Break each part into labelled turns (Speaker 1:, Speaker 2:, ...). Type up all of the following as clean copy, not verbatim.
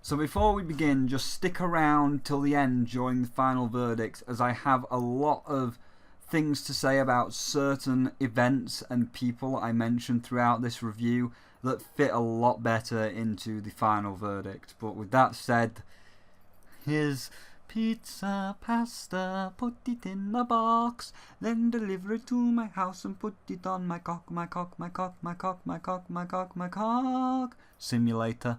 Speaker 1: So before we begin, just stick around till the end during the final verdict, as I have a lot of things to say about certain events and people I mentioned throughout this review that fit a lot better into the final verdict. But with that said, here's pizza, pasta, put it in a box, then deliver it to my house and put it on my cock, my cock, my cock, my cock, my cock, my cock, my cock simulator.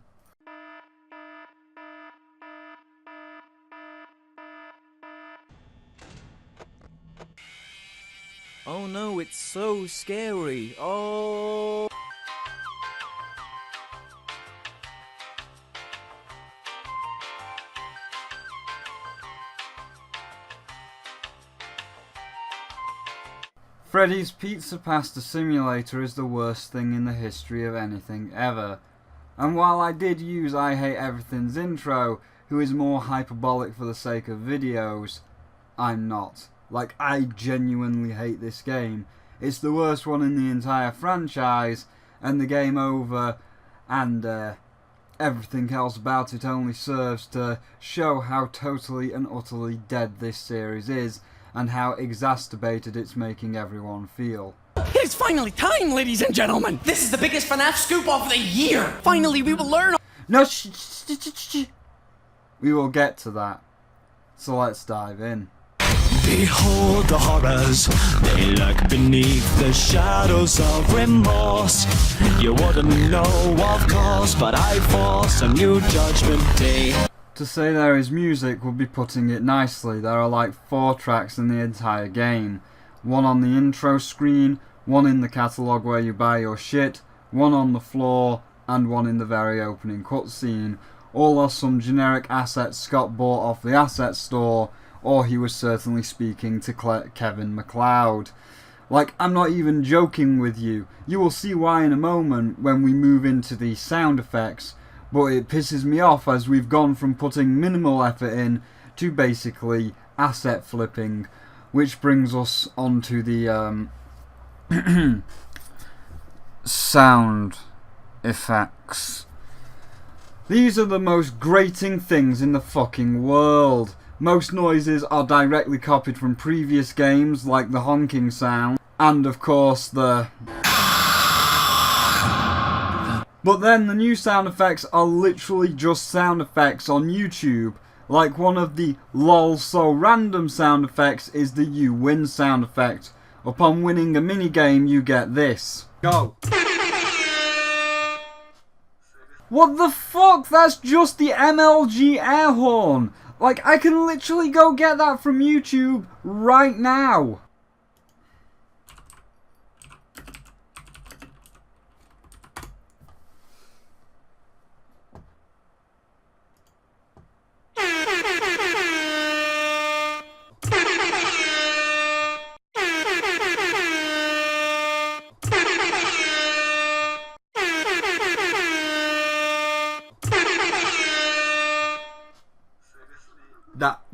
Speaker 2: Oh no, it's so scary. Oh.
Speaker 1: Freddy's Pizza Pasta Simulator is the worst thing in the history of anything ever. And while I did use I Hate Everything's intro, who is more hyperbolic for the sake of videos, I'm not. Like, I genuinely hate this game. It's the worst one in the entire franchise, and the game over and everything else about it only serves to show how totally and utterly dead this series is, and how exacerbated it's making everyone feel.
Speaker 3: It is finally time, ladies and gentlemen!
Speaker 4: This is the biggest FNAF scoop of the year!
Speaker 3: Finally, we will learn.
Speaker 1: No, we will get to that. So let's dive in.
Speaker 5: Behold the horrors, they lurk beneath the shadows of remorse. You wouldn't know, of course, but I force a new judgment day.
Speaker 1: To say there is music would be putting it nicely. There are like 4 tracks in the entire game. One on the intro screen, one in the catalogue where you buy your shit, one on the floor, and one in the very opening cutscene. All are some generic assets Scott bought off the asset store, or he was certainly speaking to Kevin MacLeod. Like, I'm not even joking with you. You will see why in a moment when we move into the sound effects, but it pisses me off as we've gone from putting minimal effort in to basically asset flipping, which brings us onto the sound effects. These are the most grating things in the fucking world. Most noises are directly copied from previous games, like the honking sound, and of course the... But then the new sound effects are literally just sound effects on YouTube. Like one of the lol so random sound effects is the you win sound effect. Upon winning a minigame you get this. Go! What the fuck? That's just the MLG air horn! Like, I can literally go get that from YouTube right now.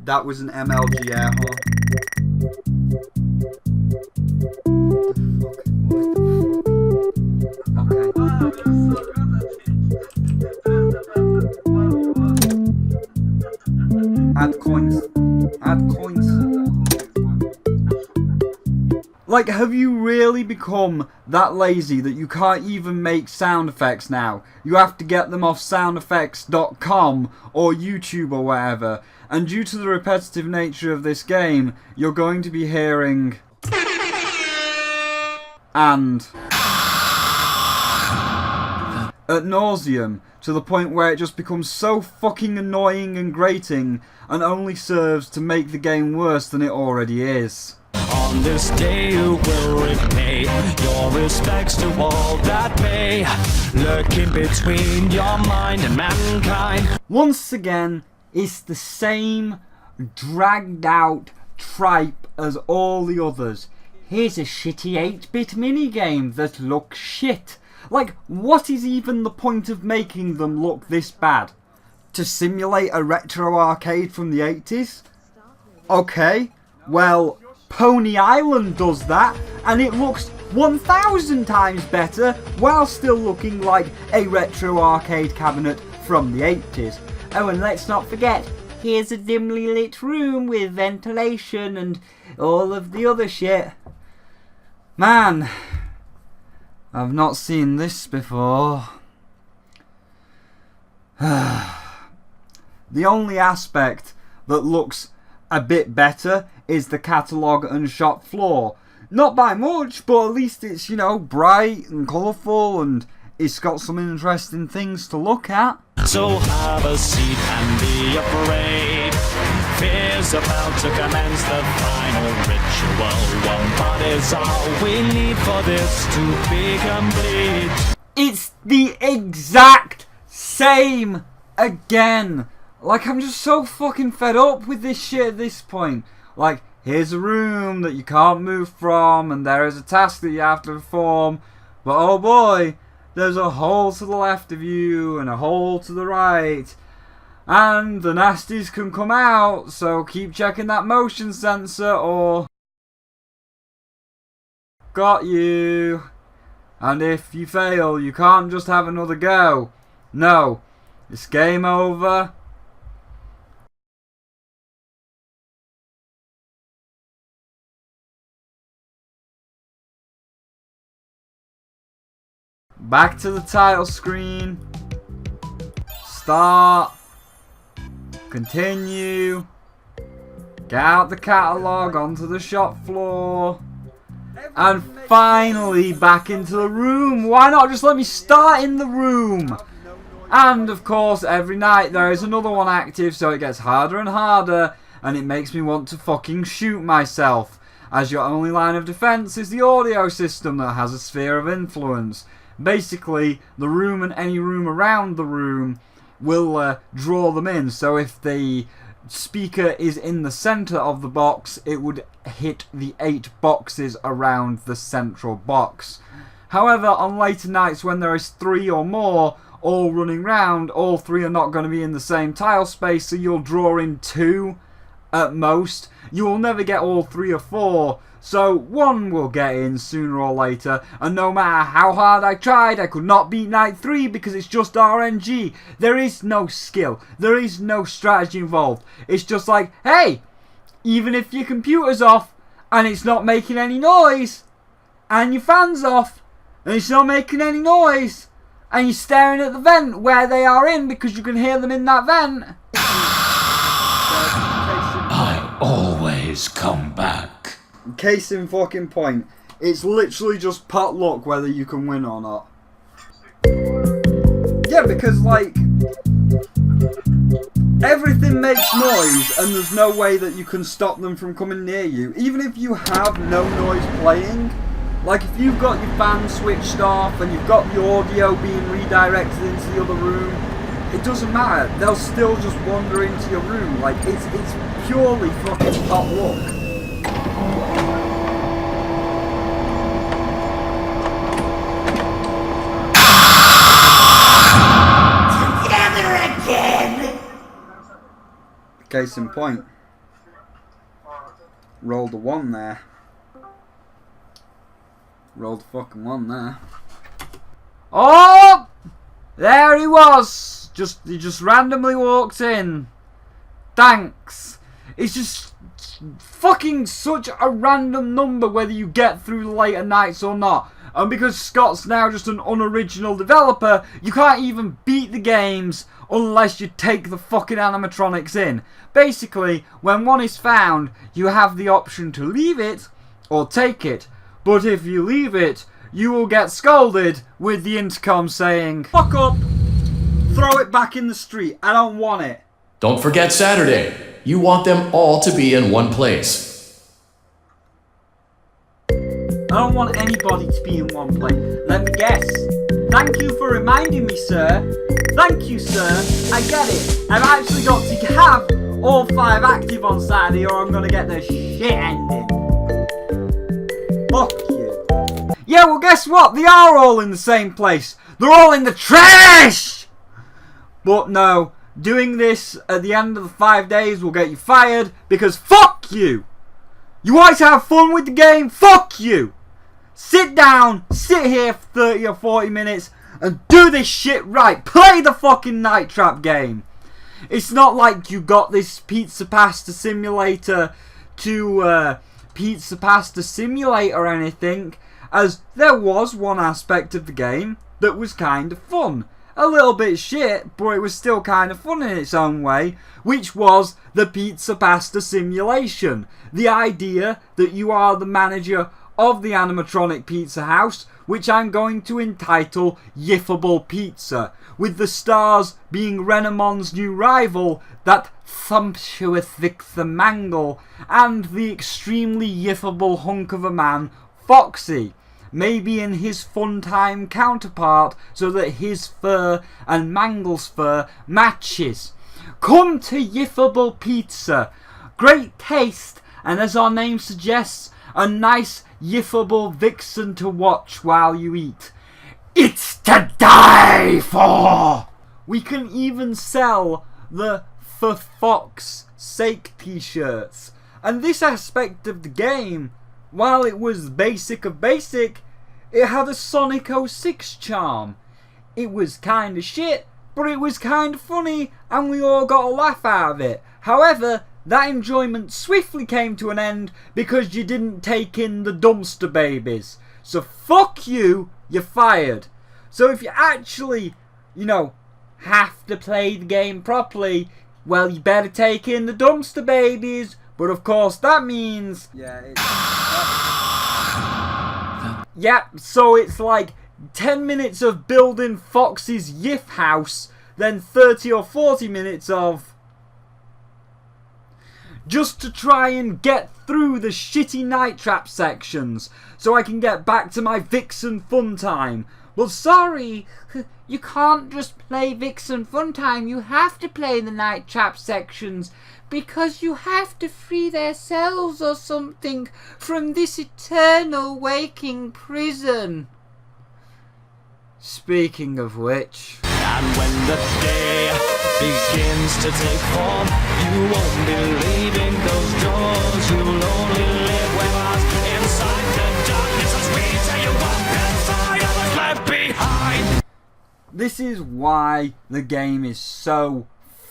Speaker 1: That was an MLG air horn. Okay. Add coins. Add coins. Like, have you really become that lazy that you can't even make sound effects now? You have to get them off soundeffects.com or YouTube or whatever. And due to the repetitive nature of this game, you're going to be hearing... and... ad nauseum, to the point where it just becomes so fucking annoying and grating, and only serves to make the game worse than it already is.
Speaker 5: On this day you will repay your respects to all that may lurk in between your mind and mankind.
Speaker 1: Once again, it's the same dragged out tripe as all the others. Here's a shitty 8-bit minigame that looks shit. Like, what is even the point of making them look this bad? To simulate a retro arcade from the 80s? Okay, well, Pony Island does that, and it looks 1,000 times better while still looking like a retro arcade cabinet from the 80s. Oh, and let's not forget, here's a dimly lit room with ventilation and all of the other shit. Man, I've not seen this before. The only aspect that looks a bit better is the catalogue and shop floor. Not by much, but at least it's, you know, bright and colourful and it's got some interesting things to look at.
Speaker 5: So have a seat and be afraid. Fear's about to commence the final ritual. One part is all we need for this to be complete.
Speaker 1: It's the exact same again. Like, I'm just so fucking fed up with this shit at this point. Like, here's a room that you can't move from, and there is a task that you have to perform. But oh boy, there's a hole to the left of you and a hole to the right. And the nasties can come out, so keep checking that motion sensor or... Got you. And if you fail, you can't just have another go. No, it's game over. Back to the title screen. Start. Continue. Get out the catalogue onto the shop floor. And finally back into the room. Why not just let me start in the room? And of course every night there is another one active, so it gets harder and harder. And it makes me want to fucking shoot myself, as your only line of defense is the audio system that has a sphere of influence. Basically, the room and any room around the room will draw them in. So if the speaker is in the center of the box, it would hit the 8 boxes around the central box. However, on later nights when there is 3 or more all running round, all 3 are not going to be in the same tile space, so you'll draw in 2 at most. You will never get all 3 or 4. So one will get in sooner or later, and no matter how hard I tried, I could not beat night 3 because it's just RNG. There is no skill, there is no strategy involved. It's just like, hey, even if your computer's off and it's not making any noise, and your fan's off and it's not making any noise, and you're staring at the vent where they are in because you can hear them in that vent.
Speaker 5: I always come back.
Speaker 1: Case in fucking point, it's literally just pot luck whether you can win or not. Yeah, because like, everything makes noise and there's no way that you can stop them from coming near you. Even if you have no noise playing, like if you've got your fan switched off and you've got the audio being redirected into the other room, it doesn't matter, they'll still just wander into your room. Like, it's purely fucking pot luck. Case in point. Rolled the 1 there. Rolled the fucking 1 there. Oh! There he was! He just randomly walked in. Thanks. It's just fucking such a random number whether you get through the later nights or not. And because Scott's now just an unoriginal developer, you can't even beat the games unless you take the fucking animatronics in. Basically, when one is found, you have the option to leave it or take it. But if you leave it, you will get scolded with the intercom saying, "Fuck up, throw it back in the street, I don't want it."
Speaker 6: Don't forget Saturday. You want them all to be in one place.
Speaker 1: I don't want anybody to be in one place. Let me guess. Thank you for reminding me, sir. Thank you, sir. I get it. I've actually got to have all 5 active on Saturday or I'm going to get the shit ending. Fuck you. Yeah, well, guess what? They are all in the same place. They're all in the trash! But no, doing this at the end of the 5 days will get you fired because fuck you! You want to have fun with the game? Fuck you! Sit down, sit here for 30 or 40 minutes and do this shit right. Play the fucking Night Trap game. It's not like you got this pizza pasta simulator to pizza pasta simulate or anything, as there was one aspect of the game that was kind of fun. A little bit shit, but it was still kind of fun in its own way, which was the pizza pasta simulation. The idea that you are the manager of the animatronic pizza house, which I'm going to entitle Yiffable Pizza, with the stars being Renamon's new rival, that sumptuous Vixen Mangle, and the extremely yiffable hunk of a man, Foxy, maybe in his Funtime counterpart, so that his fur and Mangle's fur matches. Come to Yiffable Pizza. Great taste, and as our name suggests, a nice yiffable vixen to watch while you eat. It's to die for! We can even sell the For Fox's Sake t-shirts. And this aspect of the game, while it was basic of basic, it had a Sonic 06 charm. It was kinda shit, but it was kinda funny, and we all got a laugh out of it. However, that enjoyment swiftly came to an end because you didn't take in the dumpster babies. So fuck you, you're fired. So if you actually, have to play the game properly, well, you better take in the dumpster babies. But of course that means... so it's like 10 minutes of building Fox's Yiff house, then 30 or 40 minutes of... just to try and get through the shitty night trap sections, so I can get back to my Vixen fun time. But sorry, you can't just play Vixen fun time, you have to play the night trap sections, because you have to free their cells or something from this eternal waking prison. Speaking of which...
Speaker 5: And when the day begins to take form, you won't be leaving those doors. You'll only live with us inside the darkness as we tear you up and fire what's left behind.
Speaker 1: This is why the game is so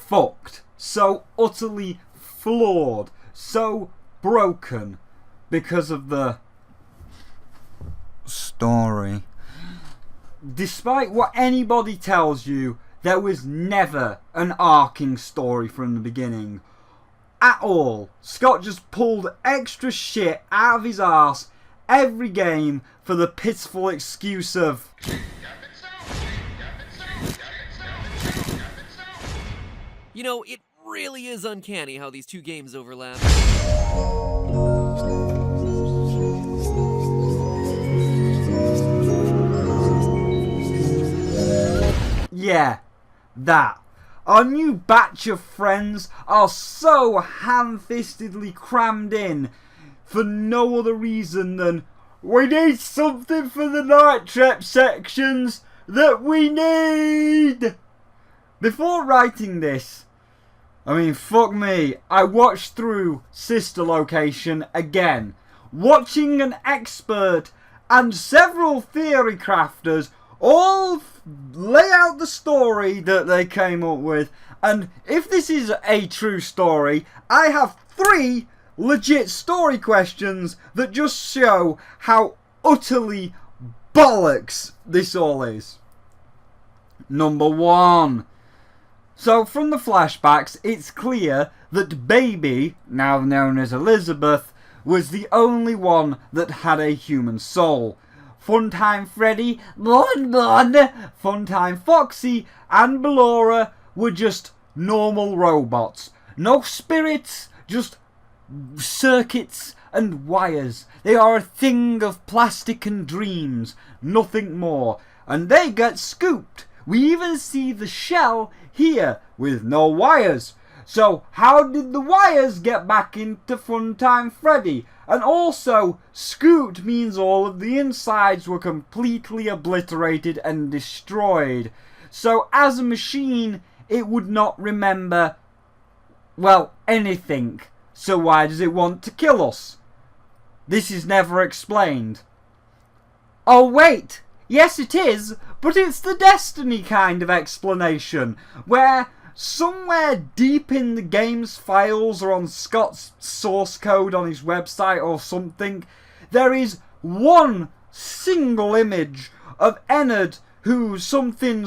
Speaker 1: fucked, so utterly flawed, so broken, because of the story. Despite what anybody tells you, there was never an arcing story from the beginning. At all. Scott just pulled extra shit out of his arse every game for the pitiful excuse of...
Speaker 2: It really is uncanny how these two games overlap.
Speaker 1: Yeah, that. Our new batch of friends are so ham-fistedly crammed in for no other reason than we need something for the night trap sections that we need. Before writing this, fuck me, I watched through Sister Location again, watching an expert and several theory crafters all lay out the story that they came up with. And if this is a true story, I have 3 legit story questions that just show how utterly bollocks this all is. Number 1. So from the flashbacks, it's clear that Baby, now known as Elizabeth, was the only one that had a human soul. Funtime Freddy, Funtime Foxy, and Ballora were just normal robots. No spirits, just circuits and wires. They are a thing of plastic and dreams, nothing more. And they get scooped. We even see the shell here with no wires. So how did the wires get back into Funtime Freddy? And also, scooped means all of the insides were completely obliterated and destroyed. So as a machine, it would not remember, anything. So why does it want to kill us? This is never explained. Oh wait, yes it is, but it's the Destiny kind of explanation, where somewhere deep in the game's files or on Scott's source code on his website or something, there is one single image of Ennard who something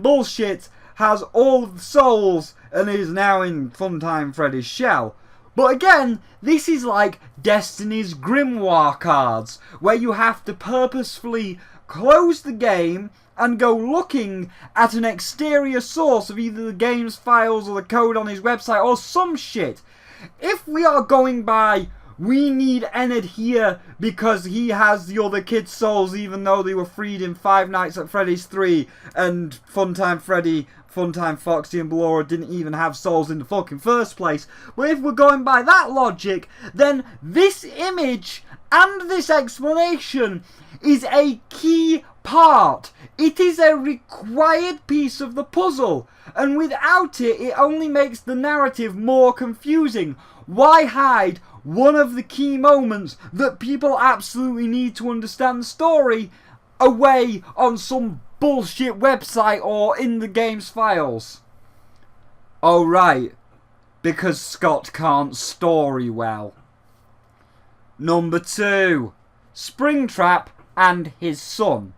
Speaker 1: bullshit has all of the souls and is now in Funtime Freddy's shell. But again, this is like Destiny's Grimoire cards, where you have to purposefully close the game and go looking at an exterior source of either the game's files or the code on his website or some shit. If we are going by, we need Ennard here because he has the other kids' souls even though they were freed in Five Nights at Freddy's 3 and Funtime Freddy, Funtime Foxy and Ballora didn't even have souls in the fucking first place. But if we're going by that logic, then this image and this explanation is a key part. It is a required piece of the puzzle, and without it, it only makes the narrative more confusing. Why hide one of the key moments that people absolutely need to understand the story away on some bullshit website or in the game's files? Oh right, because Scott can't story well. Number 2, Springtrap and his son.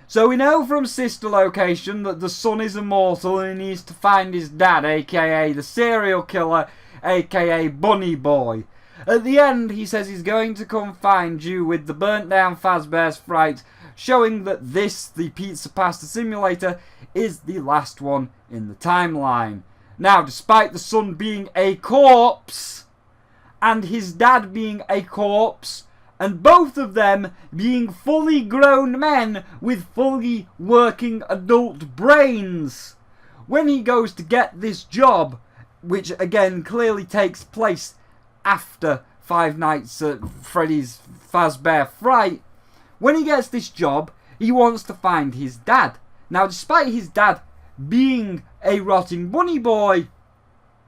Speaker 1: So we know from Sister Location that the son is immortal and he needs to find his dad, aka the serial killer, aka Bunny Boy. At the end, he says he's going to come find you with the burnt down Fazbear's Fright, showing that this, the Pizza Pasta Simulator, is the last one in the timeline. Now, despite the son being a corpse, and his dad being a corpse, and both of them being fully grown men with fully working adult brains, when he goes to get this job, which again clearly takes place after Five Nights at Freddy's Fazbear Fright, when he gets this job, he wants to find his dad. Now, despite his dad being a rotting bunny boy,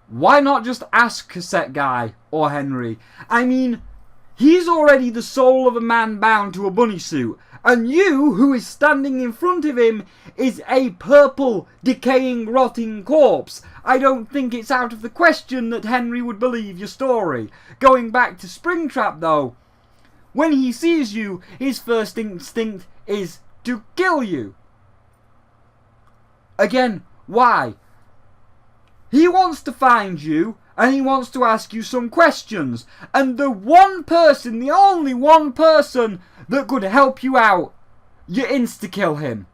Speaker 1: why not just ask Cassette Guy or Henry? I mean, he's already the soul of a man bound to a bunny suit, and you, who is standing in front of him, is a purple, decaying, rotting corpse. I don't think it's out of the question that Henry would believe your story. Going back to Springtrap though, when he sees you, his first instinct is to kill you. Again, why? He wants to find you, and he wants to ask you some questions. And the one person, the only one person that could help you out, you insta-kill him.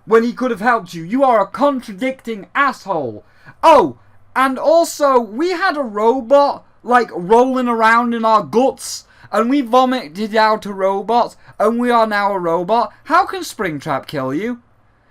Speaker 1: When he could have helped you. You are a contradicting asshole. Oh, and also, we had a robot, like, rolling around in our guts, and we vomited out a robot, and we are now a robot. How can Springtrap kill you?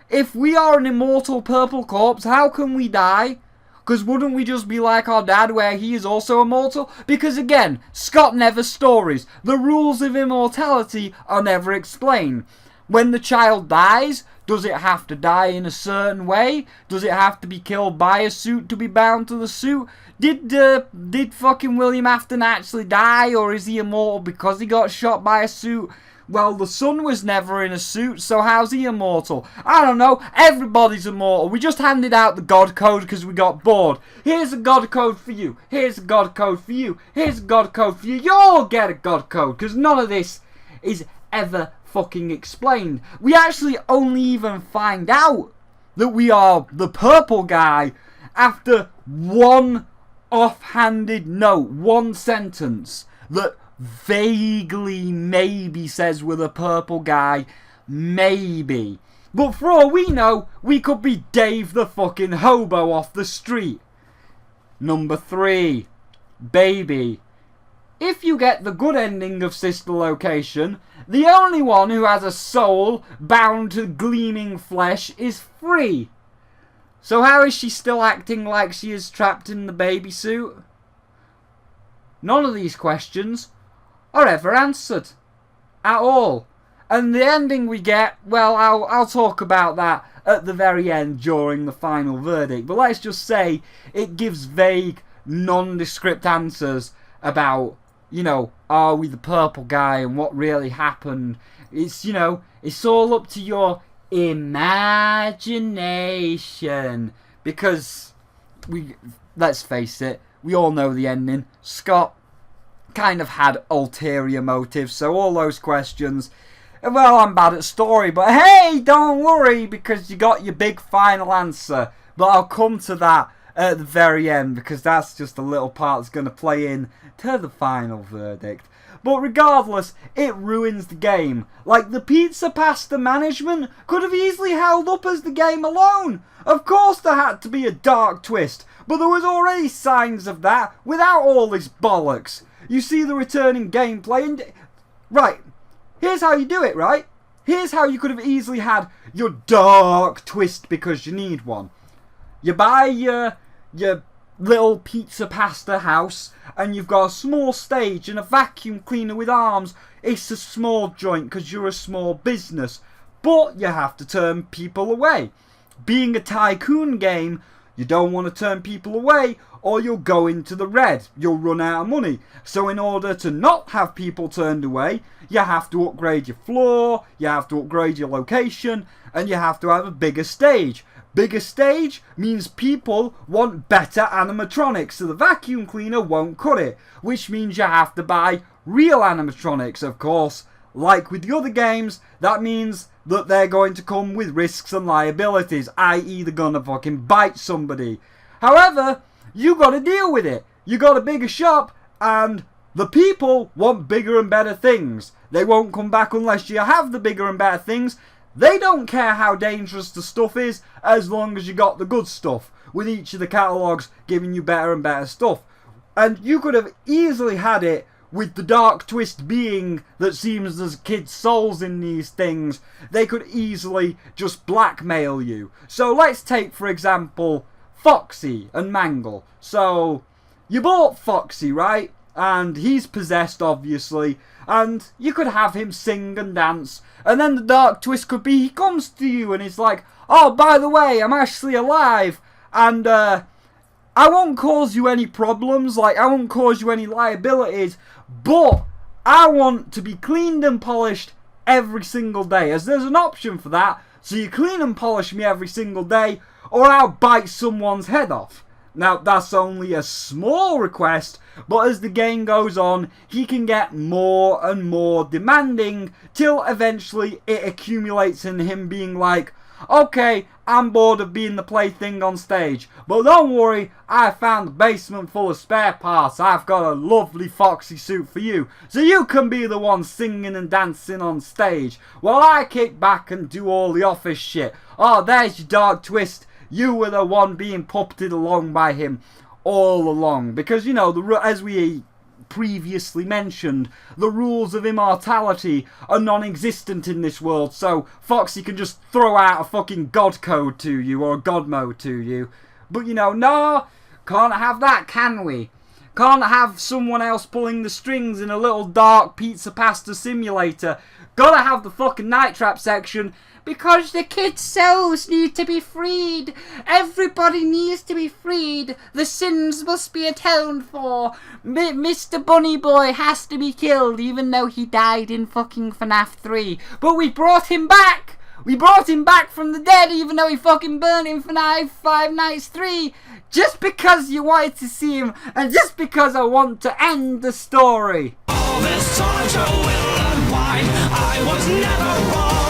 Speaker 1: If we are an immortal purple corpse, how can we die? Because wouldn't we just be like our dad where he is also immortal? Because again, Scott never stories. The rules of immortality are never explained. When the child dies, does it have to die in a certain way? Does it have to be killed by a suit to be bound to the suit? Did fucking William Afton actually die, or is he immortal because he got shot by a suit? Well, the son was never in a suit, so how's he immortal? I don't know. Everybody's immortal. We just handed out the God code because we got bored. Here's a God code for you. Here's a God code for you. Here's a God code for you. You all get a God code because none of this is ever fucking explained. We actually only even find out that we are the purple guy after one offhanded note, one sentence that vaguely maybe says we're the purple guy, maybe. But for all we know, we could be Dave the fucking hobo off the street. Number 3, Baby. If you get the good ending of Sister Location, the only one who has a soul bound to gleaming flesh is free. So how is she still acting like she is trapped in the baby suit? None of these questions are ever answered at all. And the ending we get, well, I'll talk about that at the very end during the final verdict. But let's just say it gives vague, nondescript answers about, you know, are we the purple guy and what really happened. It's, you know, it's all up to your imagination. Because let's face it, we all know the ending. Scott kind of had ulterior motives, so all those questions, well, I'm bad at story, but hey, don't worry, because you got your big final answer. But I'll come to that at the very end, because that's just a little part that's going to play in to the final verdict. But regardless, it ruins the game. Like, the pizza pasta management could have easily held up as the game alone. Of course there had to be a dark twist, but there was already signs of that without all this bollocks. You see the returning gameplay and... Right, here's how you do it, right? Here's how you could have easily had your dark twist because you need one. You buy your little pizza pasta house and you've got a small stage and a vacuum cleaner with arms. It's a small joint because you're a small business, but you have to turn people away. Being a tycoon game, you don't want to turn people away or you'll go into the red. You'll run out of money. So in order to not have people turned away, you have to upgrade your floor, you have to upgrade your location, and you have to have a bigger stage. Bigger stage means people want better animatronics, so the vacuum cleaner won't cut it, which means you have to buy real animatronics, of course. Like with the other games, that means that they're going to come with risks and liabilities, i.e. they're gonna fucking bite somebody. However, you gotta deal with it. You got a bigger shop, and the people want bigger and better things. They won't come back unless you have the bigger and better things. They don't care how dangerous the stuff is, as long as you got the good stuff, with each of the catalogues giving you better and better stuff. And you could have easily had it with the dark twist being that seems there's kids' souls in these things. They could easily just blackmail you. So let's take, for example, Foxy and Mangle. So, you bought Foxy, right? And he's possessed, obviously, and you could have him sing and dance, and then the dark twist could be he comes to you and he's like, oh, by the way, I'm actually alive, and I won't cause you any problems, like, I won't cause you any liabilities, but I want to be cleaned and polished every single day, as there's an option for that, so you clean and polish me every single day, or I'll bite someone's head off. Now, that's only a small request, but as the game goes on, he can get more and more demanding, till eventually it accumulates in him being like, okay, I'm bored of being the plaything on stage, but don't worry, I found a basement full of spare parts. I've got a lovely Foxy suit for you, so you can be the one singing and dancing on stage, while I kick back and do all the office shit. Oh, there's your dark twist. You were the one being puppeted along by him all along. Because, you know, as we previously mentioned, the rules of immortality are non-existent in this world. So Foxy can just throw out a fucking god code to you or a god mode to you. But, you know, no, can't have that, can we? Can't have someone else pulling the strings in a little dark pizza pasta simulator. Gotta have the fucking night trap section. Because the kids' souls need to be freed. Everybody needs to be freed. The sins must be atoned for. Mr. Bunny Boy has to be killed, even though he died in fucking FNAF 3. But we brought him back. We brought him back from the dead, even though he fucking burned in FNAF 5 Nights 3. Just because you wanted to see him, and just because I want to end the story.
Speaker 5: All this torture will unwind. I was never wrong.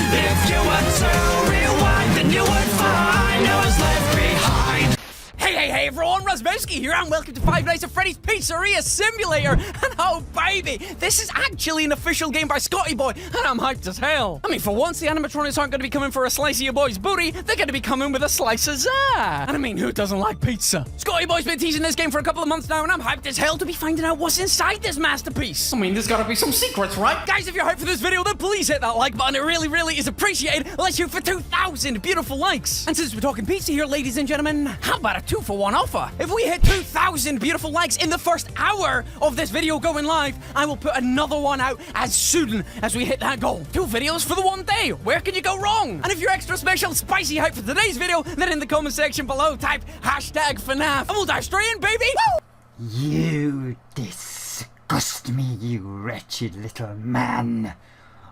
Speaker 5: If you were to rewind, then you would find I was left behind.
Speaker 3: Hey everyone, Razmowski here, and welcome to Five Nights at Freddy's Pizzeria Simulator. And oh baby, this is actually an official game by Scotty Boy, and I'm hyped as hell. I mean, for once, the animatronics aren't going to be coming for a slice of your boy's booty, they're going to be coming with a slice of that. And I mean, who doesn't like pizza? Scotty Boy's been teasing this game for a couple of months now, and I'm hyped as hell to be finding out what's inside this masterpiece. I mean, there's got to be some secrets, right? Guys, if you're hyped for this video, then please hit that like button. It really is appreciated. Let's shoot for 2,000 beautiful likes. And since we're talking pizza here, ladies and gentlemen, how about a 2-for-1 offer? If we hit 2,000 beautiful likes in the first hour of this video going live, I will put another one out as soon as we hit that goal. 2 videos for the one day. Where can you go wrong? And if you're extra special spicy hype for today's video, then in the comment section below type #FNAF and we'll dive straight in, baby. Woo!
Speaker 1: You disgust me, you wretched little man.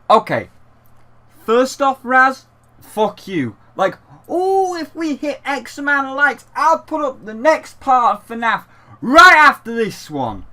Speaker 1: Okay, first off, Raz, fuck you. Like, oh, if we hit X amount of likes, I'll put up the next part of FNAF right after this one.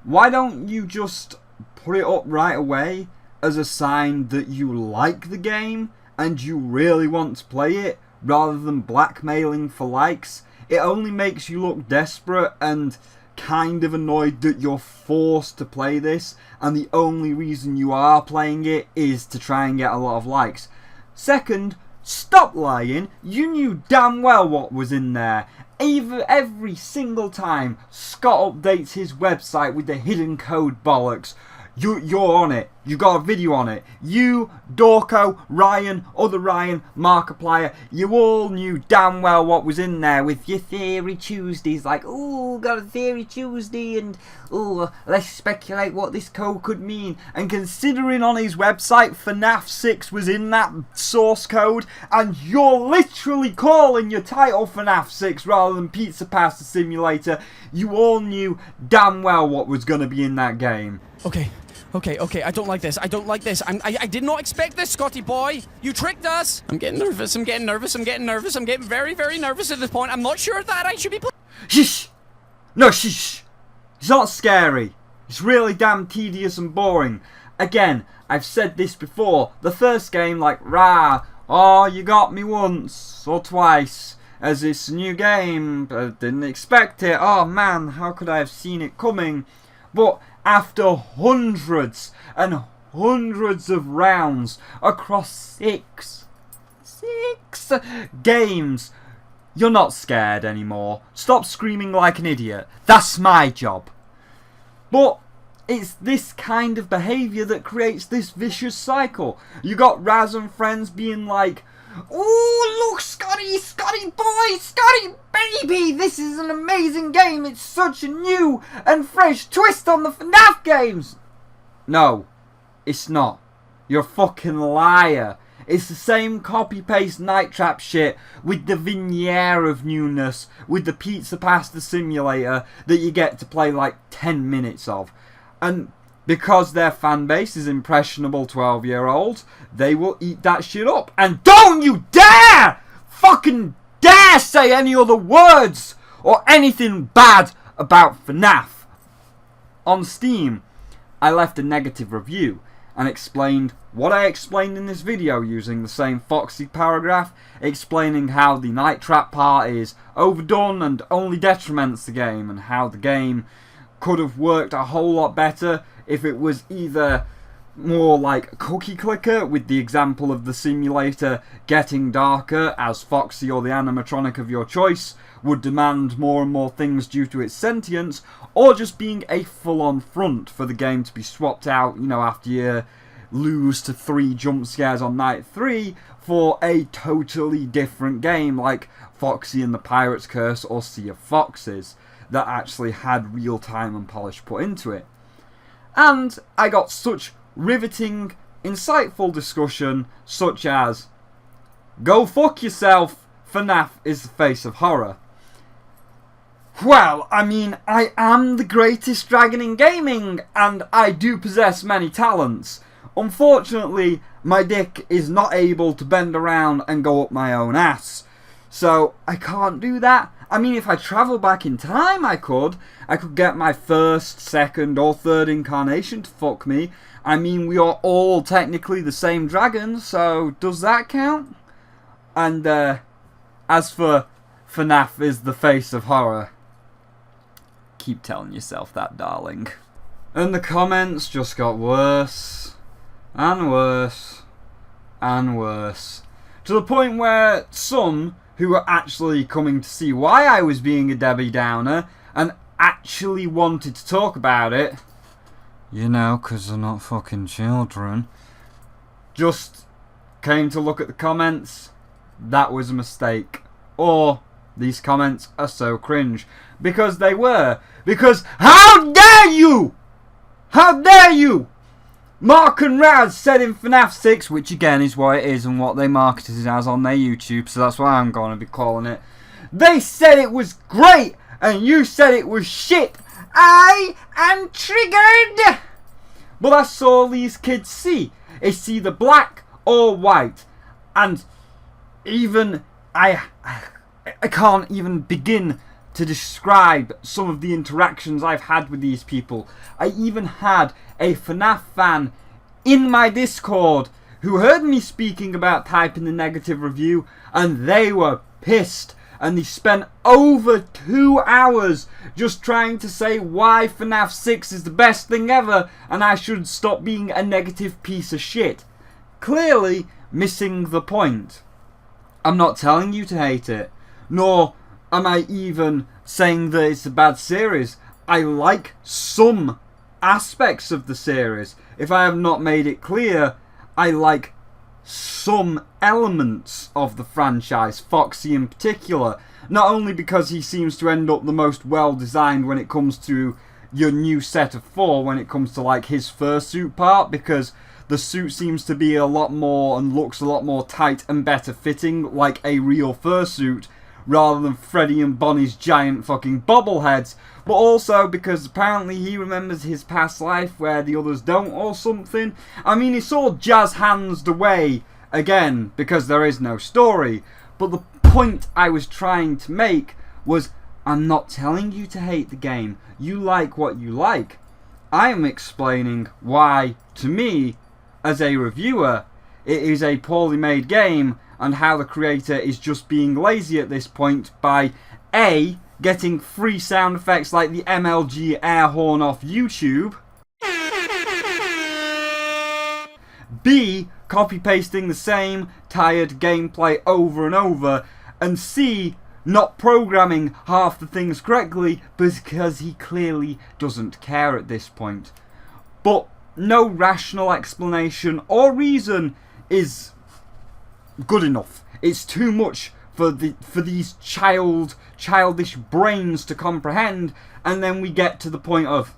Speaker 1: Why don't you just put it up right away as a sign that you like the game and you really want to play it, rather than blackmailing for likes? It only makes you look desperate and kind of annoyed that you're forced to play this, and the only reason you are playing it is to try and get a lot of likes. Second, stop lying. You knew damn well what was in there. Every single time Scott updates his website with the hidden code bollocks, you're on it. You got a video on it. You, Dorco, Ryan, other Ryan, Markiplier, you all knew damn well what was in there with your Theory Tuesdays. Like, ooh, got a Theory Tuesday, and ooh, let's speculate what this code could mean. And considering on his website FNAF 6 was in that source code, and you're literally calling your title FNAF 6 rather than Pizza Pasta Simulator, you all knew damn well what was going to be in that game.
Speaker 3: Okay, I don't like this. I don't like this. I did not expect this, Scotty boy. You tricked us. I'm getting nervous. I'm getting very, very nervous at this point. I'm not sure that I should be playing.
Speaker 1: Shh! No, shh! It's not scary. It's really damn tedious and boring. Again, I've said this before. The first game, like, rah, oh, you got me once or twice, as it's a new game. I didn't expect it. Oh man, how could I have seen it coming? But after hundreds and hundreds of rounds across six games, you're not scared anymore. Stop screaming like an idiot. That's my job. But it's this kind of behaviour that creates this vicious cycle. You got Raz and friends being like, "Oh, look, Scotty boy, Scotty baby, this is an amazing game. It's such a new and fresh twist on the FNAF games." No, it's not. You're a fucking liar. It's the same copy-paste Night Trap shit with the veneer of newness, with the Pizza Pasta Simulator that you get to play like 10 minutes of. And because their fan base is impressionable 12-year-olds, they will eat that shit up. And don't you fucking dare say any other words or anything bad about FNAF. On Steam, I left a negative review and explained what I explained in this video using the same Foxy paragraph, explaining how the Night Trap part is overdone and only detriments the game, and how the game could have worked a whole lot better if it was either more like Cookie Clicker, with the example of the simulator getting darker as Foxy or the animatronic of your choice would demand more and more things due to its sentience, or just being a full-on front for the game to be swapped out, you know, after you lose to 3 jump scares on night 3 for a totally different game like Foxy and the Pirate's Curse or Sea of Foxes that actually had real time and polish put into it. And I got such riveting, insightful discussion such as, "Go fuck yourself, FNAF is the face of horror." Well, I mean, I am the greatest dragon in gaming, and I do possess many talents. Unfortunately, my dick is not able to bend around and go up my own ass, so I can't do that. I mean, if I travel back in time, I could get my first, second, or third incarnation to fuck me. I mean, we are all technically the same dragon, so does that count? And, as for FNAF is the face of horror, keep telling yourself that, darling. And the comments just got worse, and worse, and worse. To the point where some who were actually coming to see why I was being a Debbie Downer and actually wanted to talk about it, you know, 'cause they're not fucking children, just came to look at the comments. That was a mistake. Or, these comments are so cringe. Because they were. Because, how dare you! How dare you! Mark and Raz said in FNAF 6, which again is what it is and what they marketed it as on their YouTube, so that's why I'm going to be calling it. They said it was great, and you said it was shit. I am triggered! But that's all these kids see. It's either black or white. And even I can't even begin to describe some of the interactions I've had with these people. I even had a FNAF fan in my Discord who heard me speaking about typing the negative review, and they were pissed, and they spent over 2 hours just trying to say why FNAF 6 is the best thing ever and I should stop being a negative piece of shit. Clearly missing the point. I'm not telling you to hate it, nor am I even saying that it's a bad series. I like some aspects of the series. If I have not made it clear, I like some elements of the franchise, Foxy in particular. Not only because he seems to end up the most well designed when it comes to your new set of 4, when it comes to like his fursuit part, because the suit seems to be a lot more and looks a lot more tight and better fitting like a real fursuit, rather than Freddy and Bonnie's giant fucking bobbleheads, but also because apparently he remembers his past life where the others don't or something. I mean, it's all jazz-handsed away, again, because there is no story, but the point I was trying to make was, I'm not telling you to hate the game. You like what you like. I am explaining why, to me, as a reviewer, it is a poorly made game, and how the creator is just being lazy at this point by A, getting free sound effects like the MLG air horn off YouTube, B, copy pasting the same tired gameplay over and over, and C, not programming half the things correctly because he clearly doesn't care at this point. But no rational explanation or reason is good enough. It's too much for these childish brains to comprehend, and then we get to the point of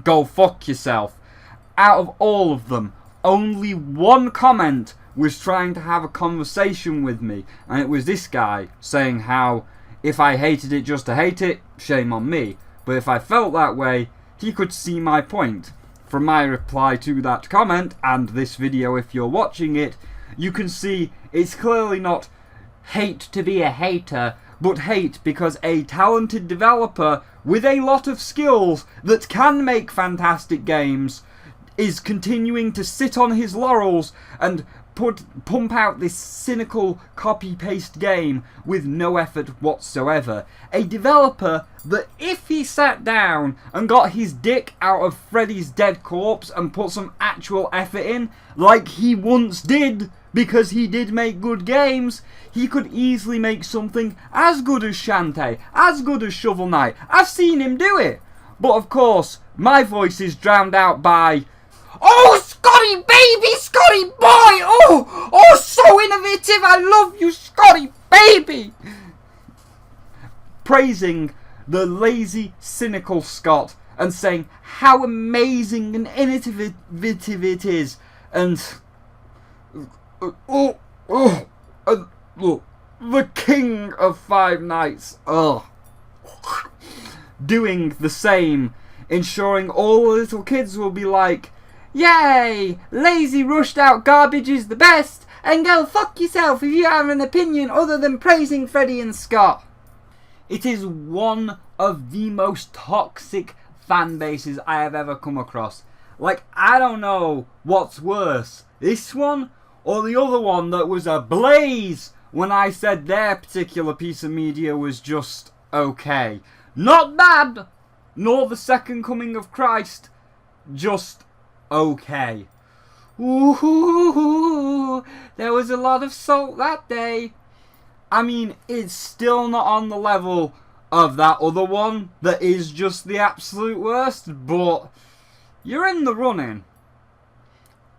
Speaker 1: go fuck yourself. Out of all of them, only one comment was trying to have a conversation with me, and it was this guy saying how if I hated it just to hate it, shame on me, but if I felt that way, he could see my point. From my reply to that comment, and this video if you're watching it, you can see it's clearly not hate to be a hater, but hate because a talented developer with a lot of skills that can make fantastic games is continuing to sit on his laurels and pump out this cynical copy-paste game with no effort whatsoever. A developer that if he sat down and got his dick out of Freddy's dead corpse and put some actual effort in, like he once did, because he did make good games, he could easily make something as good as Shantae, as good as Shovel Knight. I've seen him do it. But of course, my voice is drowned out by, "Oh, Scotty baby, Scotty boy! Oh, so innovative! I love you, Scotty baby!" Praising the lazy, cynical Scott and saying how amazing and innovative it is, and the king of Five Nights, doing the same, ensuring all the little kids will be like, "Yay! Lazy rushed out garbage is the best, and go fuck yourself if you have an opinion other than praising Freddy and Scott." It is one of the most toxic fan bases I have ever come across. Like, I don't know what's worse, this one or the other one that was ablaze when I said their particular piece of media was just okay. Not bad, nor the second coming of Christ, just okay. Ooh, there was a lot of salt that day. I mean, it's still not on the level of that other one that is just the absolute worst, but you're in the running.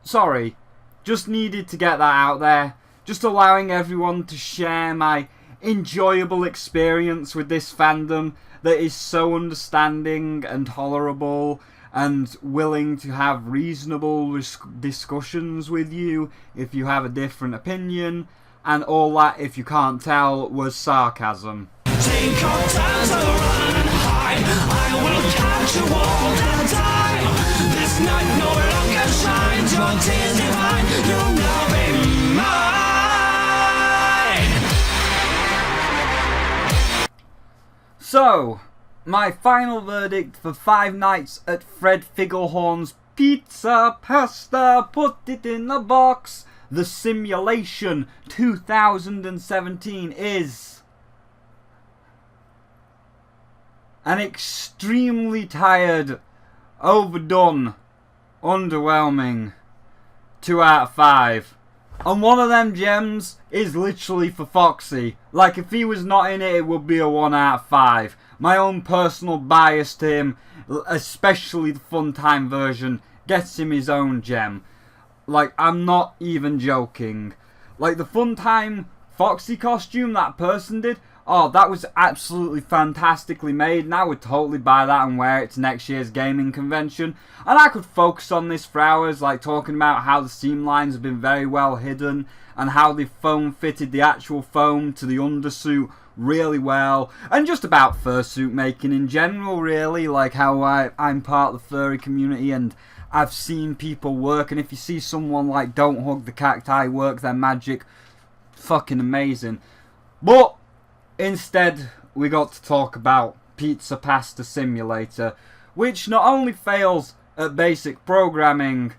Speaker 1: Sorry, just needed to get that out there. Just allowing everyone to share my enjoyable experience with this fandom that is so understanding and tolerable and willing to have reasonable discussions with you if you have a different opinion, and all that, if you can't tell, was sarcasm.
Speaker 5: Take your time to run and hide. I will catch you all the time. This night no longer shines. Your tears divine. You'll now be mine.
Speaker 1: So, my final verdict for Five Nights at Fred Figglehorn's Pizza Pasta, put it in the box, The Simulation 2017 is an extremely tired, overdone, underwhelming 2 out of 5. And one of them gems is literally for Foxy. Like, if he was not in it, it would be a 1 out of 5. My own personal bias to him, especially the Funtime version, gets him his own gem. Like, I'm not even joking. Like, the Funtime Foxy costume that person did, oh, that was absolutely fantastically made, and I would totally buy that and wear it to next year's gaming convention. And I could focus on this for hours, like talking about how the seam lines have been very well hidden, and how they foam fitted the actual foam to the undersuit really well, and just about fursuit making in general, really, like how I'm part of the furry community and I've seen people work, and if you see someone like Don't Hug the Cacti work their magic, fucking amazing. But instead, we got to talk about Pizza Pasta Simulator, which not only fails at basic programming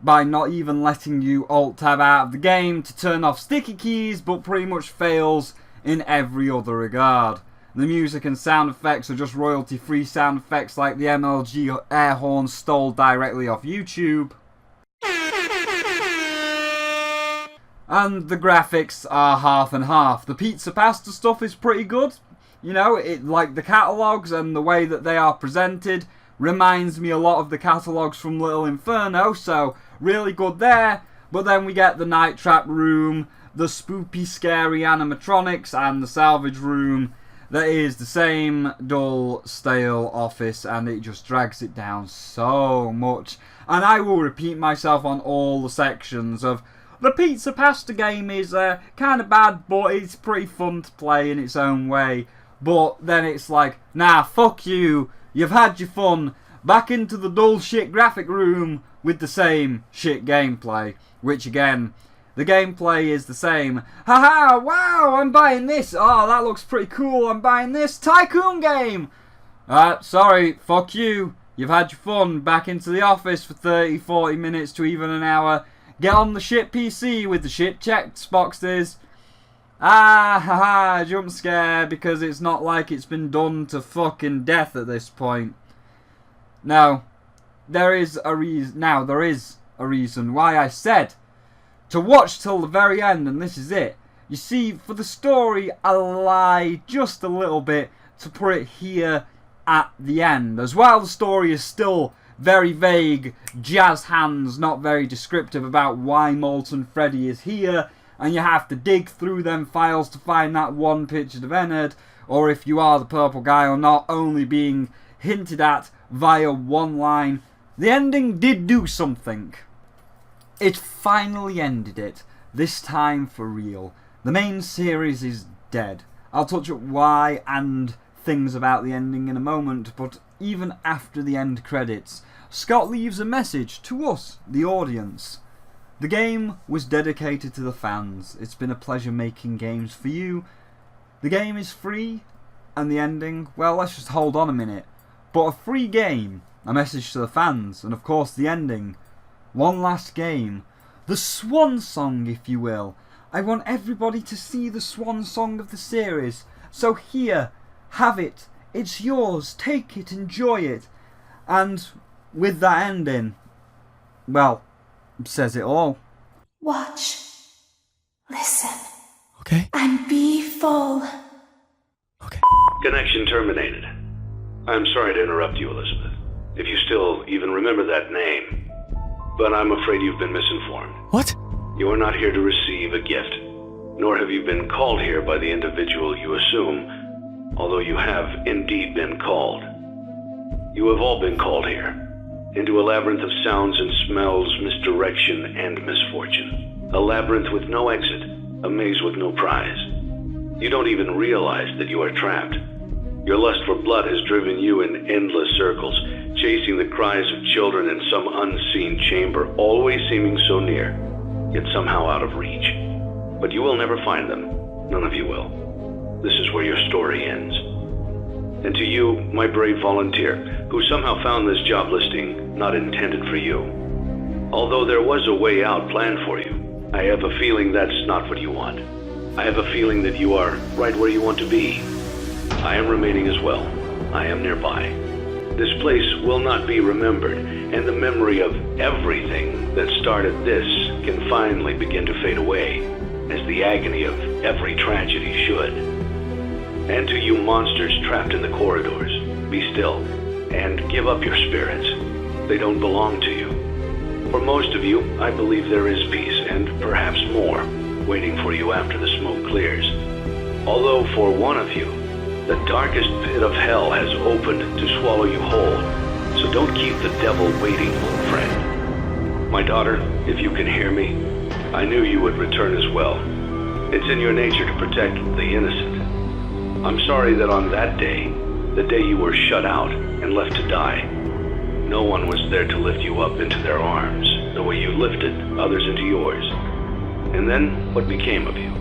Speaker 1: by not even letting you Alt-Tab out of the game to turn off sticky keys, but pretty much fails in every other regard. The music and sound effects are just royalty-free sound effects like the MLG air horn stole directly off YouTube. And the graphics are half and half. The Pizza Pasta stuff is pretty good. You know, it like the catalogues and the way that they are presented reminds me a lot of the catalogues from Little Inferno, so really good there. But then we get the Night Trap room, the spoopy scary animatronics, and the salvage room that is the same dull, stale office, and it just drags it down so much. And I will repeat myself on all the sections of the Pizza Pasta game is kind of bad, but it's pretty fun to play in its own way. But then it's like, nah, fuck you, you've had your fun, back into the dull shit graphic room with the same shit gameplay. Which again, the gameplay is the same. Haha, wow, I'm buying this. Oh, that looks pretty cool, I'm buying this Tycoon game. Sorry, fuck you, you've had your fun, back into the office for 30, 40 minutes to even an hour. Get on the shit PC with the shit checked boxes. Haha, jump scare, because it's not like it's been done to fucking death at this point. Now, there is a reason why I said to watch till the very end, and this is it. You see, for the story, I lie just a little bit to put it here at the end. As while the story is still very vague, jazz hands, not very descriptive about why Molten Freddy is here, and you have to dig through them files to find that one picture of Ennard, or if you are the purple guy or not, only being hinted at via one line. The ending did do something. It finally ended it, this time for real. The main series is dead. I'll touch up why and things about the ending in a moment, but even after the end credits, Scott leaves a message to us, the audience. The game was dedicated to the fans. It's been a pleasure making games for you. The game is free, and the ending, well, let's just hold on a minute. But a free game, a message to the fans, and of course the ending. One last game. The swan song, if you will. I want everybody to see the swan song of the series. So here, have it. It's yours. Take it. Enjoy it. And with that ending, well, says it all.
Speaker 7: Watch. Listen.
Speaker 5: Okay.
Speaker 7: And be full.
Speaker 5: Okay.
Speaker 8: Connection terminated. I'm sorry to interrupt you, Elizabeth, if you still even remember that name. But I'm afraid you've been misinformed.
Speaker 5: What?
Speaker 8: You are not here to receive a gift, nor have you been called here by the individual you assume, although you have indeed been called. You have all been called here, into a labyrinth of sounds and smells, misdirection and misfortune. A labyrinth with no exit, a maze with no prize. You don't even realize that you are trapped. Your lust for blood has driven you in endless circles, chasing the cries of children in some unseen chamber, always seeming so near, yet somehow out of reach. But you will never find them. None of you will. This is where your story ends. And to you, my brave volunteer, who somehow found this job listing not intended for you. Although there was a way out planned for you, I have a feeling that's not what you want. I have a feeling that you are right where you want to be. I am remaining as well. I am nearby. This place will not be remembered, and the memory of everything that started this can finally begin to fade away, as the agony of every tragedy should. And to you monsters trapped in the corridors, be still, and give up your spirits. They don't belong to you. For most of you, I believe there is peace, and perhaps more, waiting for you after the smoke clears. Although for one of you, the darkest pit of hell has opened to swallow you whole. So don't keep the devil waiting, old friend. My daughter, if you can hear me, I knew you would return as well. It's in your nature to protect the innocent. I'm sorry that on that day, the day you were shut out and left to die, no one was there to lift you up into their arms, the way you lifted others into yours. And then, what became of you?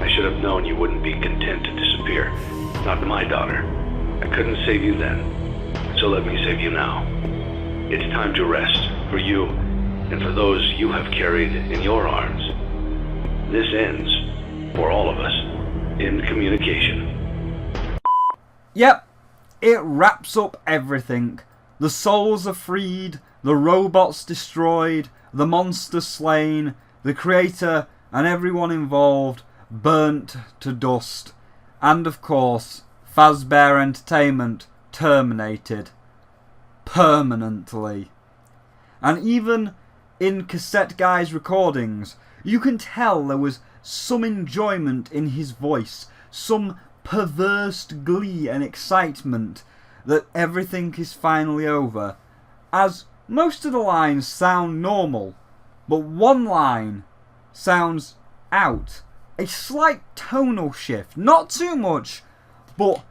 Speaker 8: I should have known you wouldn't be content to disappear. Not my daughter. I couldn't save you then, so let me save you now. It's time to rest, for you, and for those you have carried in your arms. This ends, for all of us, in communication.
Speaker 1: Yep, it wraps up everything. The souls are freed, the robots destroyed, the monster slain, the creator and everyone involved burnt to dust. And of course, Fazbear Entertainment terminated. Permanently. And even in Cassette Guy's recordings, you can tell there was some enjoyment in his voice, some perverse glee and excitement that everything is finally over, as most of the lines sound normal, but one line sounds out. A slight tonal shift, not too much, but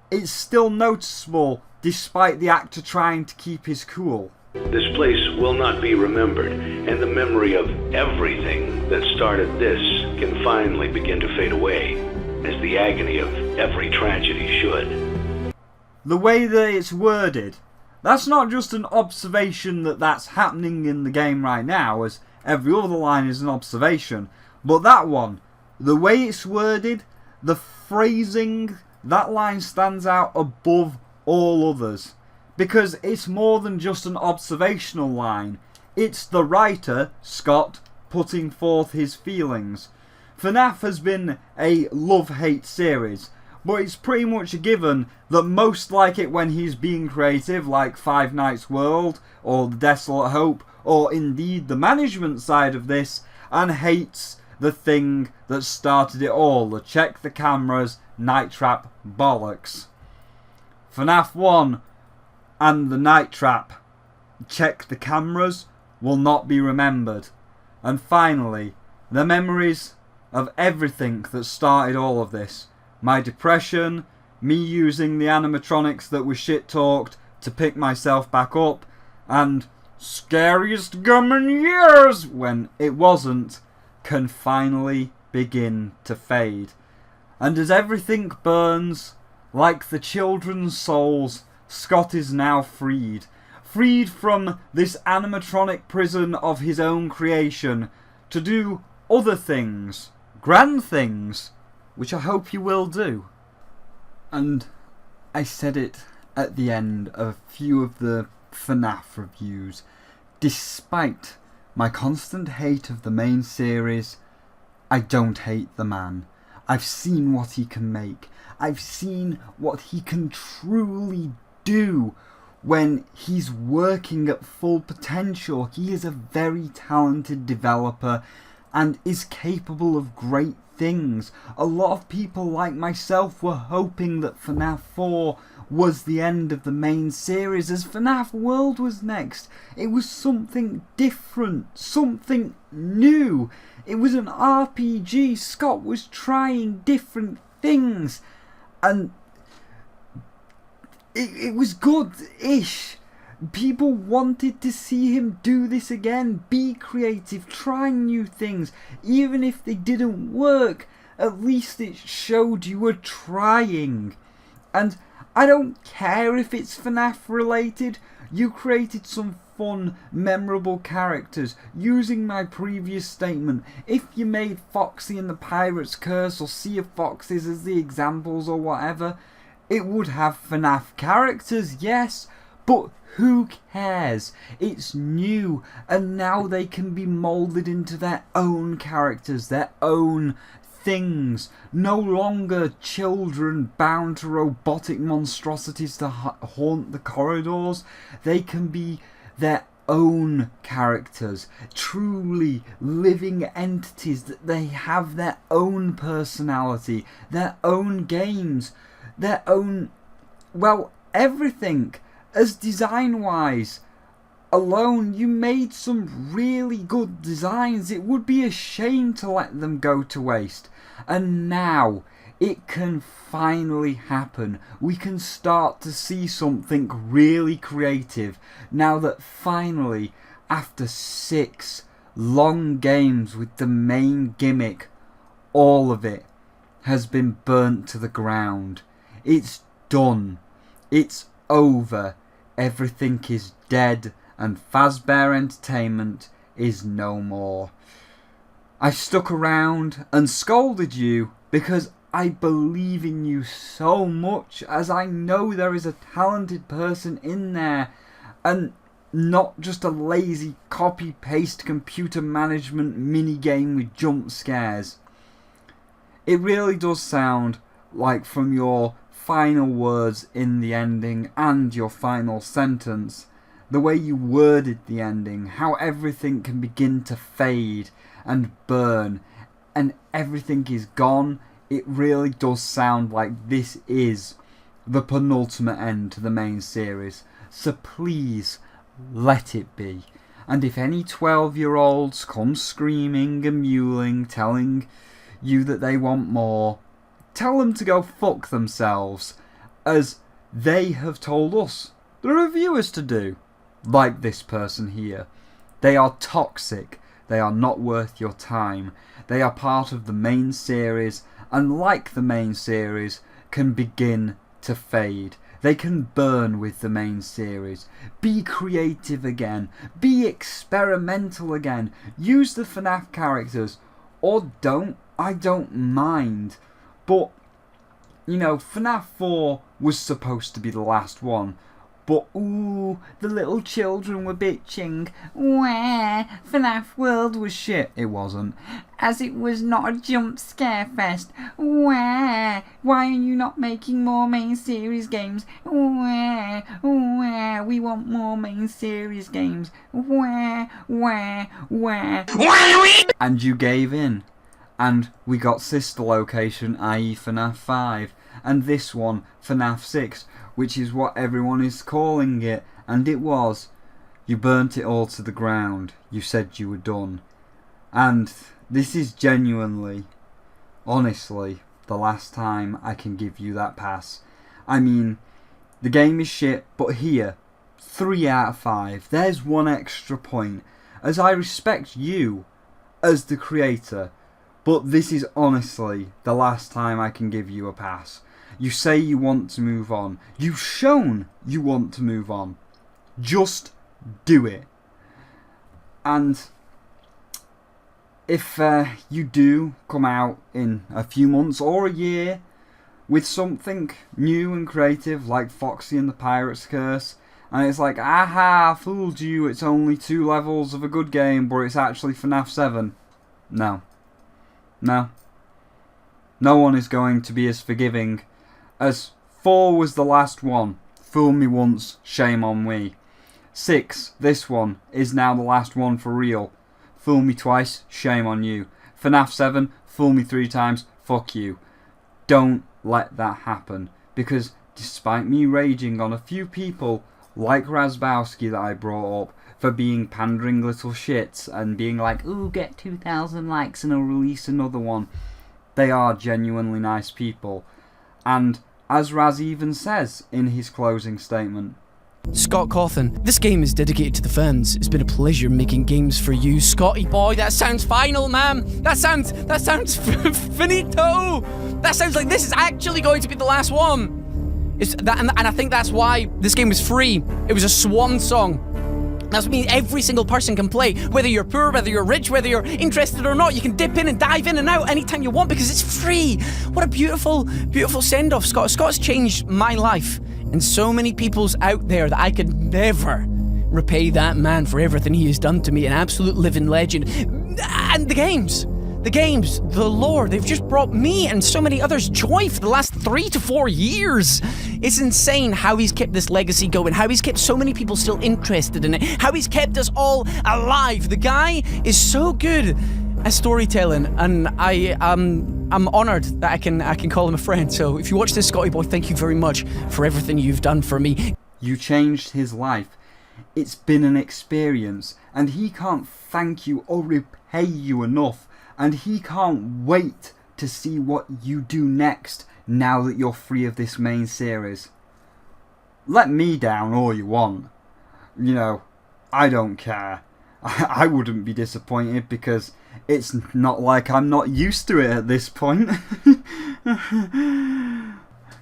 Speaker 1: it's still noticeable despite the actor trying to keep his cool.
Speaker 8: This place will not be remembered, and the memory of everything that started this can finally begin to fade away, as the agony of every tragedy should.
Speaker 1: The way that it's worded, that's not just an observation that's happening in the game right now, as every other line is an observation, but that one, the way it's worded, the phrasing, that line stands out above all others. Because it's more than just an observational line. It's the writer, Scott, putting forth his feelings. FNAF has been a love-hate series, but it's pretty much a given that most like it when he's being creative, like Five Nights World, or The Desolate Hope, or indeed the management side of this, and hates the thing that started it all, the check the cameras, Night Trap bollocks. FNAF 1 and the Night Trap, check the cameras, will not be remembered. And finally, the memories of everything that started all of this. My depression, me using the animatronics that were shit-talked to pick myself back up, and scariest gum in years when it wasn't, can finally begin to fade. And as everything burns, like the children's souls, Scott is now freed. Freed from this animatronic prison of his own creation to do other things, grand things, which I hope you will do. And I said it at the end of a few of the FNAF reviews. Despite my constant hate of the main series, I don't hate the man. I've seen what he can make. I've seen what he can truly do when he's working at full potential. He is a very talented developer and is capable of great things. A lot of people like myself were hoping that FNAF 4 was the end of the main series, as FNAF World was next. It was something different, something new. It was an RPG. Scott was trying different things, and it was good-ish. People wanted to see him do this again, be creative, try new things. Even if they didn't work, at least it showed you were trying. And I don't care if it's FNAF related. You created some fun, memorable characters. Using my previous statement, if you made Foxy and the Pirate's Curse or Sea of Foxes as the examples or whatever, it would have FNAF characters, yes, but who cares? It's new, and now they can be moulded into their own characters, their own things. No longer children bound to robotic monstrosities to haunt the corridors. They can be their own characters, truly living entities, that they have their own personality, their own games, their own, well, everything. As design-wise alone, you made some really good designs. It would be a shame to let them go to waste. And now it can finally happen. We can start to see something really creative now that finally, after 6 long games with the main gimmick, all of it has been burnt to the ground. It's done. It's over. Everything is dead, and Fazbear Entertainment is no more. I stuck around and scolded you because I believe in you so much, as I know there is a talented person in there, and not just a lazy copy-paste computer management minigame with jump scares. It really does sound like, from your final words in the ending and your final sentence, the way you worded the ending, how everything can begin to fade and burn and everything is gone, it really does sound like this is the penultimate end to the main series. So please, let it be. And if any 12-year-olds come screaming and mewling, telling you that they want more, tell them to go fuck themselves, as they have told us, the reviewers, to do. Like this person here. They are toxic. They are not worth your time. They are part of the main series, and like the main series, can begin to fade. They can burn with the main series. Be creative again. Be experimental again. Use the FNAF characters. Or don't. I don't mind. But, you know, FNAF 4 was supposed to be the last one. But, ooh, the little children were bitching. Wah, FNAF World was shit. It wasn't. As it was not a jump scare fest. Wah, why are you not making more main series games? Wah, wah, we want more main series games. Wah, wah, wah. And you gave in. And we got sister location, i.e. FNAF 5. And this one, FNAF 6. Which is what everyone is calling it, and it was. You burnt it all to the ground. You said you were done. And this is genuinely, honestly, the last time I can give you that pass. I mean, the game is shit, but here, 3 out of 5. There's 1 extra point, as I respect you as the creator, but this is honestly the last time I can give you a pass. You say you want to move on. You've shown you want to move on. Just do it. And if you do come out in a few months or a year with something new and creative like Foxy and the Pirate's Curse, and it's like, aha, I fooled you, it's only 2 levels of a good game, but it's actually FNAF 7. No. No. No one is going to be as forgiving, as 4 was the last one. Fool me once, shame on me. 6, this one, is now the last one for real. Fool me twice, shame on you. FNAF 7, fool me 3 times, fuck you. Don't let that happen, because despite me raging on a few people like Razbowski that I brought up for being pandering little shits and being like, ooh, get 2,000 likes and I'll release another one, they are genuinely nice people. And as Raz even says in his closing statement,
Speaker 3: Scott Cawthon, this game is dedicated to the fans. It's been a pleasure making games for you, Scotty boy. That sounds final, man. That sounds finito. That sounds like this is actually going to be the last one. And I think that's why this game was free. It was a swan song. That's what means every single person can play. Whether you're poor, whether you're rich, whether you're interested or not, you can dip in and dive in and out anytime you want because it's free. What a beautiful, beautiful send-off, Scott. Scott's changed my life and so many people's out there that I could never repay that man for everything he has done to me. An absolute living legend. And the games, the lore, they've just brought me and so many others joy for the last 3 to 4 years. It's insane how he's kept this legacy going, how he's kept so many people still interested in it, how he's kept us all alive. The guy is so good at storytelling, and I'm honored that I can call him a friend. So if you watch this, Scotty boy, thank you very much for everything you've done for me.
Speaker 1: You changed his life. It's been an experience, and he can't thank you or repay you enough. And he can't wait to see what you do next now that you're free of this main series. Let me down all you want. You know, I don't care. I wouldn't be disappointed because it's not like I'm not used to it at this point.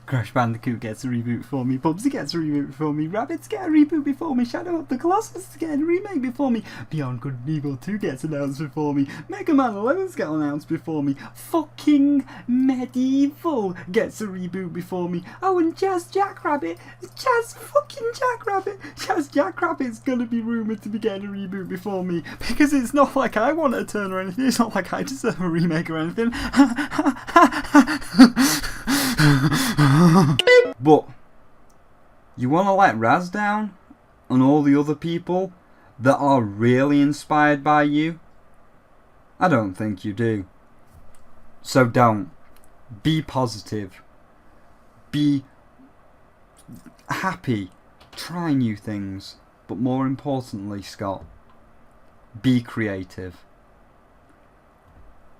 Speaker 1: Crash Bandicoot gets a reboot before me, Bubsy gets a reboot before me, Rabbids get a reboot before me, Shadow of the Colossus gets a remake before me, Beyond Good and Evil 2 gets announced before me, Mega Man 11's get announced before me, fucking Medieval gets a reboot before me, oh, and Jazz Jackrabbit's gonna be rumoured to be getting a reboot before me, because it's not like I want a turn or anything, it's not like I deserve a remake or anything. But you want to let Raz down and all the other people that are really inspired by you? I don't think you do. So don't. Be positive. Be happy. Try new things. But more importantly, Scott, be creative.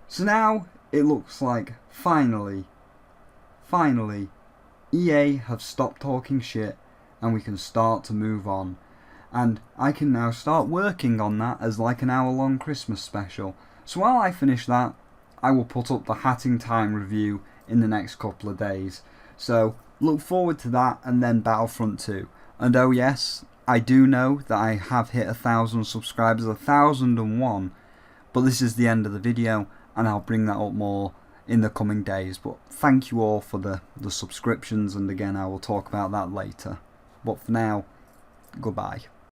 Speaker 1: So now it looks like finally, EA have stopped talking shit and we can start to move on. And I can now start working on that as like an hour-long Christmas special. So while I finish that, I will put up the Hatting Time review in the next couple of days. So look forward to that, and then Battlefront 2. And oh yes, I do know that I have hit 1,000 subscribers, 1,001. But this is the end of the video, and I'll bring that up more in the coming days. But thank you all for the subscriptions, and again I will talk about that later. But for now, goodbye.